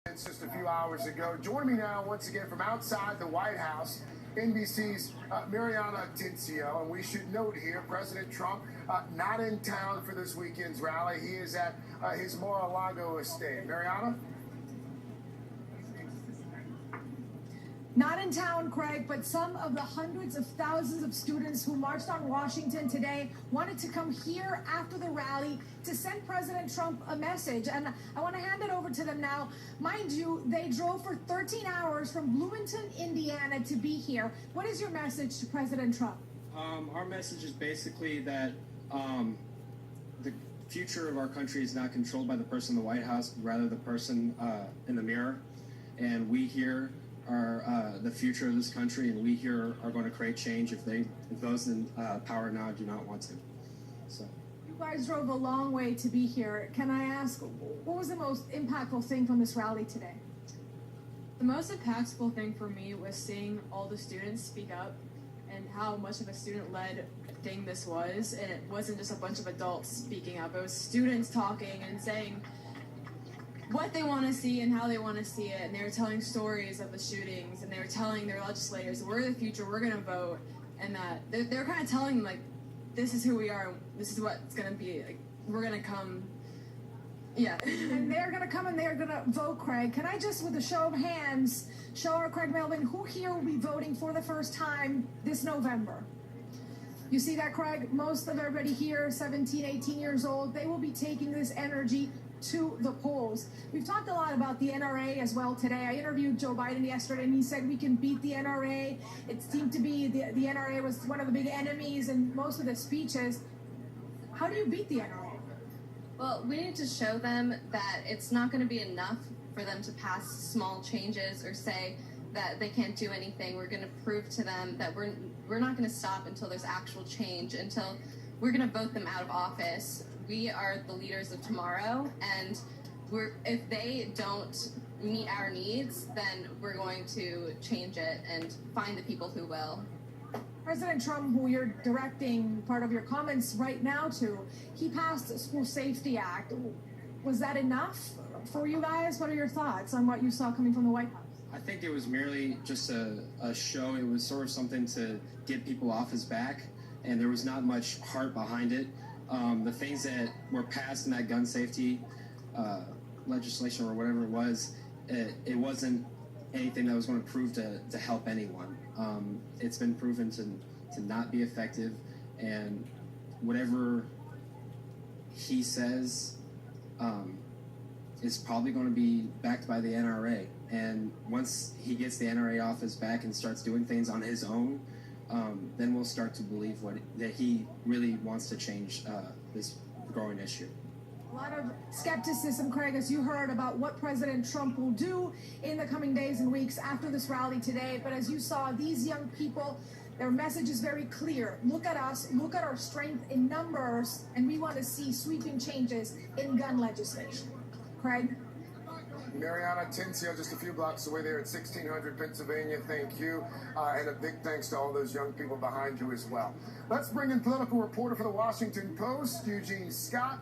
Just a few hours ago. Join me now once again from outside the White House, NBC's Mariana Tincio. And we should note here, President Trump not in town for this weekend's rally. He is at his Mar-a-Lago estate. Mariana? Not in town, Craig, but some of the hundreds of thousands of students who marched on Washington today wanted to come here after the rally to send President Trump a message. And I want to hand it over to them now. Mind you, they drove for 13 hours from Bloomington, Indiana to be here. What is your message to President Trump? Our message is basically that the future of our country is not controlled by the person in the White House, but rather the person in the mirror. And we here are the future of this country, and we here are going to create change if those in power now do not want to. So you guys drove a long way to be here. Can I ask, what was the most impactful thing from this rally today? The most impactful thing for me was seeing all the students speak up and how much of a student-led thing this was. And it wasn't just a bunch of adults speaking up. It was students talking and saying what they want to see and how they want to see it, and they were telling stories of the shootings, and they were telling their legislators, we're the future, we're going to vote, and that they're kind of telling them, like, this is who we are, this is what it's going to be, like, we're going to come, yeah. And they're going to come and they're going to vote, Craig. Can I just, with a show of hands, show our Craig Melvin, who here will be voting for the first time this November? You see that, Craig? Most of everybody here, 17, 18 years old, they will be taking this energy to the polls. We've talked a lot about the NRA as well today. I interviewed Joe Biden yesterday, and he said we can beat the NRA. It seemed to be the NRA was one of the big enemies in most of the speeches. How do you beat the NRA? Well, we need to show them that it's not going to be enough for them to pass small changes or say that they can't do anything. We're going to prove to them that we're not going to stop until there's actual change, until we're going to vote them out of office. We are the leaders of tomorrow, and if they don't meet our needs, then we're going to change it and find the people who will. President Trump, who you're directing part of your comments right now to, he passed the School Safety Act. Was that enough for you guys? What are your thoughts on what you saw coming from the White House? I think it was merely just a show. It was sort of something to get people off his back, and there was not much heart behind it. The things that were passed in that gun safety legislation or whatever it was, it wasn't anything that was going to prove to help anyone. It's been proven to not be effective, and whatever he says is probably going to be backed by the NRA. And once he gets the NRA off his back and starts doing things on his own, then we'll start to believe that he really wants to change this growing issue. A lot of skepticism, Craig, as you heard, about what President Trump will do in the coming days and weeks after this rally today. But as you saw, these young people, their message is very clear. Look at us, look at our strength in numbers, and we want to see sweeping changes in gun legislation. Craig? Mariana Tincio, just a few blocks away there at 1600 Pennsylvania. Thank you. And a big thanks to all those young people behind you as well. Let's bring in political reporter for the Washington Post, Eugene Scott.